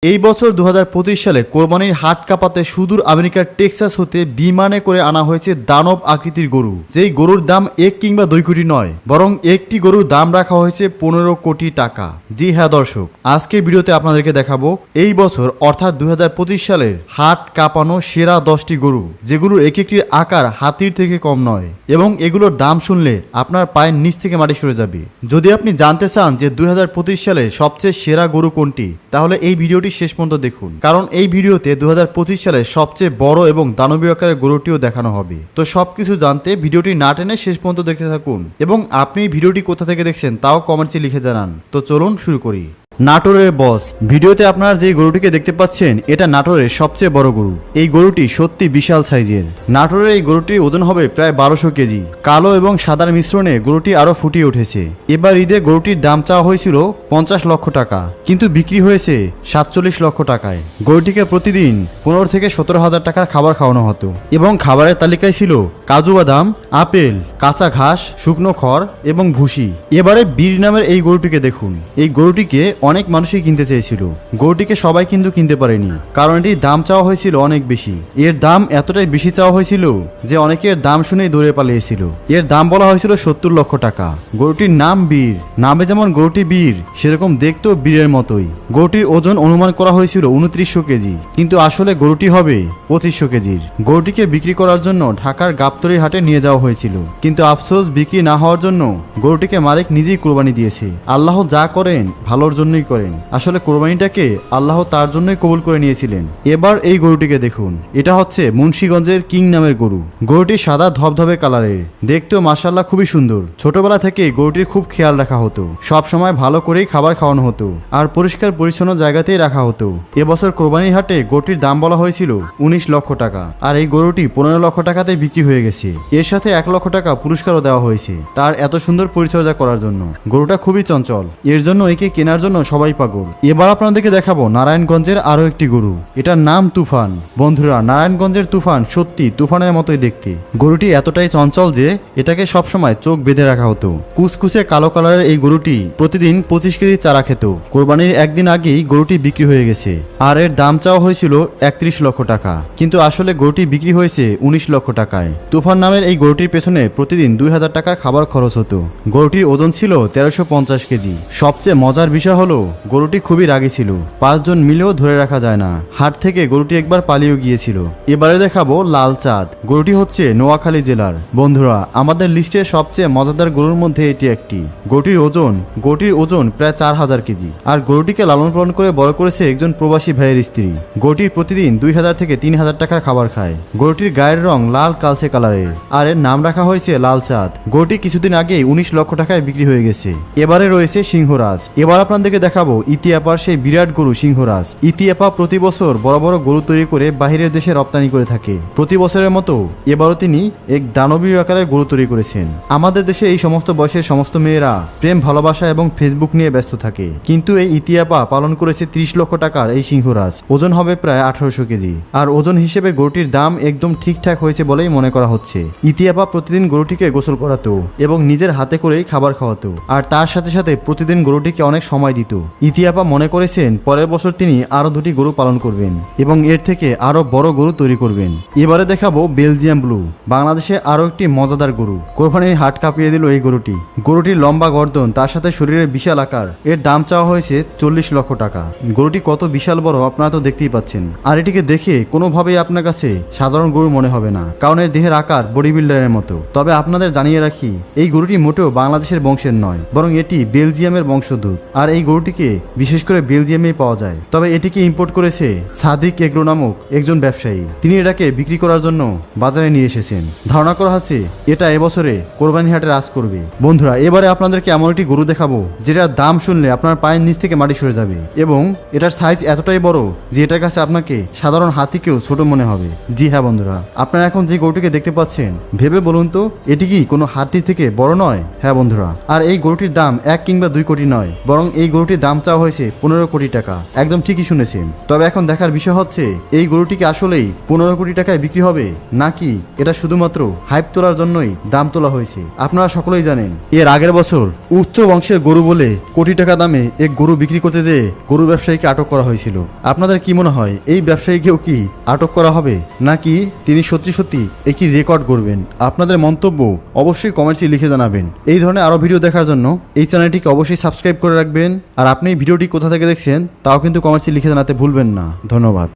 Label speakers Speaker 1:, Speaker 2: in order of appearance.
Speaker 1: এই বছর 2025 সালে কোরবানির হাট কাঁপাতে সুদূর আমেরিকার টেক্সাস হতে বিমানে করে আনা হয়েছে দানব আকৃতির গরু। যেই গরুর দাম 1 কিংবা 2 কোটি নয়, বরং একটি গরুর দাম রাখা হয়েছে 15 কোটি টাকা। জি হ্যাঁ দর্শক, আজকের ভিডিওতে আপনাদেরকে দেখাবো এই বছর অর্থাৎ 2025 সালের হাট কাঁপানো সেরা 10টি গরু, যেগুলোর এক একটির আকার হাতির থেকে কম নয় এবং এগুলোর দাম শুনলে আপনার পায়ের নিচ থেকে মাটি সরে যাবে। যদি আপনি জানতে চান যে 2025 সালে সবচেয়ে সেরা গরু কোনটি, তাহলে এই ভিডিওটি শেষ পর্যন্ত দেখুন, কারণ এই ভিডিওতে 2025 সালের সবচেয়ে বড় এবং দানবীয় আকারের গরুটিও দেখানো হবে। তো সবকিছু জানতে ভিডিওটি না টেনে শেষ পর্যন্ত দেখতে থাকুন এবং আপনি ভিডিওটি কোথা থেকে দেখছেন তাও কমেন্টসে লিখে জানান। তো চলুন শুরু করি। নাটোরের বস। ভিডিওতে আপনারা যে গরুটিকে দেখতে পাচ্ছেন এটা নাটোরের সবচেয়ে বড় গরু। এই গরুটি সত্যি বিশাল সাইজের। নাটোরের এই গরুটির ওজন হবে প্রায় 1200 কেজি। কালো এবং সাদার মিশ্রণে গরুটি আরো ফুটিয়ে উঠেছে। এবার ঈদে গরুটির দাম চাওয়া হয়েছিল 50 লক্ষ টাকা, কিন্তু বিক্রি হয়েছে 47 লক্ষ টাকায়। গরুটিকে প্রতিদিন 15 থেকে 17 হাজার টাকার খাবার খাওয়ানো হতো এবং খাবারের তালিকায় ছিল কাজু বাদাম, আপেল, কাঁচা ঘাস, শুকনো খড় এবং ভুসি। এবারে বীর নামের এই গরুটিকে দেখুন। এই গরুটিকে অনেক মানুষই কিনতে চেয়েছিল। গরুটিকে সবাই কিন্তু কিনতে পারেনি, কারণ এটির দাম চাওয়া হয়েছিল অনেক বেশি। এর দাম এতটাই বেশি চাওয়া হয়েছিল যে অনেকের দাম শুনেই দৌড়ে পালিয়েছিল। এর দাম বলা হয়েছিল 70 লক্ষ টাকা। গরুটির নাম বীর। নামে যেমন গরুটি বীর, সেরকম দেখতেও বীরের মতোই। গরুটির ওজন অনুমান করা হয়েছিল 2900 কেজি, কিন্তু আসলে গরুটি হবে 2500 কেজির। গরুটিকে বিক্রি করার জন্য ঢাকার গাবতলী হাটে নিয়ে যাওয়া হয়েছিল, কিন্তু আফসোস বিক্রি না হওয়ার জন্য গরুটিকে মালিক নিজেই কোরবানি দিয়েছে। আল্লাহ যা করেন ভালোর জন্যই করেন। আসলে কোরবানিটাকে আল্লাহ তার জন্যই কবুল করে নিয়েছিলেন। এবার এই গরুটিকে দেখুন। এটা হচ্ছে মুন্সিগঞ্জের কিং নামের গরু। গরুটি সাদা ধবধবে কালারের, দেখতেও মাশাআল্লাহ খুবই সুন্দর। ছোটবেলা থেকে গরুটির খুব খেয়াল রাখা হতো, সব সময় ভালো করেই খাবার খাওয়ানো হতো আর পরিষ্কার পরিচ্ছন্ন জায়গাতেই রাখা হতো। এবছর কোরবানির হাটে গরুটির দাম বলা হয়েছিল 19 লক্ষ টাকা, আর এই গরুটি 15 লক্ষ টাকাতে বিক্রি হয়ে গেছে। এর সাথে 1 লক্ষ টাকা পুরস্কারও দেওয়া হয়েছে তার এত সুন্দর পরিচর্যা করার জন্য। গরুটা খুবই চঞ্চল, এর জন্য একে কেনার জন্য সবাই পাগল। এবার আপনাদেরকে দেখাবো নারায়ণগঞ্জের আরো একটি গরু। এটার নাম তুফান। বন্ধুরা, নারায়ণগঞ্জের তুফান সত্যি তুফানের মতোই দেখতে। গরুটি এতটাই চঞ্চল যে এটাকে সবসময় চোখ বেঁধে রাখা হতো। কুচকুচে কালো কালারের এই গরুটি প্রতিদিন 25 কেজি চারা খেত। কোরবানির একদিন আগেই গরুটি বিক্রি হয়ে গেছে, আর এর দাম চাওয়া হয়েছিল 31 লক্ষ টাকা, কিন্তু আসলে গরুটি বিক্রি হয়েছে 19 লক্ষ টাকায়। তুফান নামের এই গরুটির পেছনে প্রতিদিন 2000 টাকার খাবার খরচ হতো। গরুটির ওজন ছিল 1350 কেজি। সবচেয়ে মজার বিষয় হলো গরুটি খুবই রাগী ছিল। 5 জন মিলেও ধরে রাখা যায় না। হাট থেকে গরুটি একবার পালিয়েও গিয়েছিল। এবারে দেখাবো লাল চাঁদ। গরুটি হচ্ছে নোয়াখালী জেলার। বন্ধুরা, আমাদের লিস্টের সবচেয়ে মজাদার গরুর মধ্যে এটি একটি। গরুটির ওজন প্রায় 4000 কেজি, আর গরুটিকে লালন পালন করে বড় করেছে একজন প্রবাসী ভাইয়ের স্ত্রী। গরুটি প্রতিদিন 2000 থেকে 3000 টাকার খাবার খায়। গরুটির গায়ের রং লাল কালচে কালারের, আর এর নাম রাখা হয়েছে লাল চাঁদ। গরুটি কিছুদিন আগেই 19 লক্ষ টাকায় বিক্রি হয়ে গেছে। এবারে রয়েছে সিংহরাজ। এবার আপনাদেরকে দেখাবো ইতিয়াপার সেই বিরাট গরু সিংহরাজ। ইতিয়াপা প্রতি বছর বড় বড় গরু তৈরি করে বাহিরের দেশে রপ্তানি করে থাকে। প্রতি বছরের মতো এবারও তিনি এক দানবীয় আকারের গরু তৈরি করেছেন। আমাদের দেশে এই সমস্ত বয়সের সমস্ত মেয়েরা প্রেম, ভালোবাসা এবং ফেসবুক নিয়ে ব্যস্ত থাকে, কিন্তু এই ইতিয়াপা পালন করেছে 30 লক্ষ টাকার এই সিংহরাজ। ওজন হবে প্রায় 1800 কেজি, আর ওজন হিসেবে গরুটির দাম একদম ঠিকঠাক হয়েছে বলেই মনে করা হচ্ছে। ইতিয়াপা প্রতিদিন গরুটিকে গোসল করাতো এবং নিজের হাতে করেই খাবার খাওয়াতো, আর তার সাথে সাথে প্রতিদিন গরুটিকে অনেক সময় দিত। ইতিয়াপা মনে করেছেন পরের বছর তিনি আরো 2টি গরু পালন করবেন এবং এর থেকে আরো বড় গরু তৈরি করবেন। এবারে দেখাবো বেলজিয়াম ব্লু। বাংলাদেশে আরো একটি মজাদার গরু। কোরবানির হাট কাঁপিয়ে দিল এই গরুটি। গরুটির লম্বা গর্দন, তার সাথে শরীরের বিশাল আকার। এর দাম চাওয়া হয়েছে 40 লক্ষ টাকা। গরুটি কত বিশাল বড় আপনারা তো দেখতেই পাচ্ছেন, আর এটিকে দেখে কোনোভাবেই আপনার কাছে সাধারণ গরু মনে হবে না, কারণ এর দেহের আকার বডি বিল্ডারের মতো। তবে আপনাদের জানিয়ে রাখি, এই গরুটি মোটেও বাংলাদেশের বংশের নয়, বরং এটি বেলজিয়ামের বংশোদ্ভূত, আর এই গরুটিকে বিশেষ করে বেলজিয়ামেই পাওয়া যায়। তবে এটিকে ইম্পোর্ট করেছে সাদিক এগ্রো নামক একজন ব্যবসায়ী। তিনি এটাকে বিক্রি করার জন্য বাজারে নিয়ে এসেছেন। ধারণা করা হচ্ছে এটা এবছরে কোরবানি হাটে রাজ করবে। বন্ধুরা, এবারে আপনাদেরকে এমন একটি গরু দেখাবো যেটার দাম শুনলে আপনার পায়ের নিচ থেকে মাটি সরে যাবে, এবং এটার সাইজ এতটাই বড় যে এটার কাছে আপনাকে সাধারণ হাতিকেও ছোট মনে হবে। জি হ্যাঁ বন্ধুরা, আপনারা এখন যে গরুটিকে দেখতে দেখতে পাচ্ছেন, ভেবে বলুন তো এটি কি কোনো হাতির থেকে বড় নয়? হ্যাঁ বন্ধুরা, আর এই গরুটির দাম 1 কিংবা 2 কোটি নয়, বরং এই গরুটির দাম চাওয়া হয়েছে 15 কোটি টাকা। একদম ঠিকই শুনেছেন। তবে এখন দেখার বিষয় হচ্ছে এই গরুটিকে আসলেই 15 কোটি টাকায় বিক্রি হবে নাকি এটা শুধুমাত্র হাইপ তোলার জন্যই দাম তোলা হয়েছে। আপনারা সকলেই জানেন এর আগের বছর উচ্চ বংশের গরু বলে কোটি টাকা দামে এক গরু বিক্রি করতে যেয়ে গরু ব্যবসায়ীকে আটক করা হয়েছিল। আপনাদের কি মনে হয় এই ব্যবসায়ীকেও কি আটক করা হবে নাকি তিনি সত্যি সত্যি একই রেকর্ড করবেন? আপনাদের মন্তব্য অবশ্যই কমেন্টসে লিখে জানাবেন। এই ধরনের আরো ভিডিও দেখার জন্য এই চ্যানেলটিকে অবশ্যই সাবস্ক্রাইব করে রাখবেন। আর আপনি এই ভিডিওটি কোথা থেকে দেখছেন তাও কিন্তু কমেন্টসে লিখে জানাতে ভুলবেন না। ধন্যবাদ।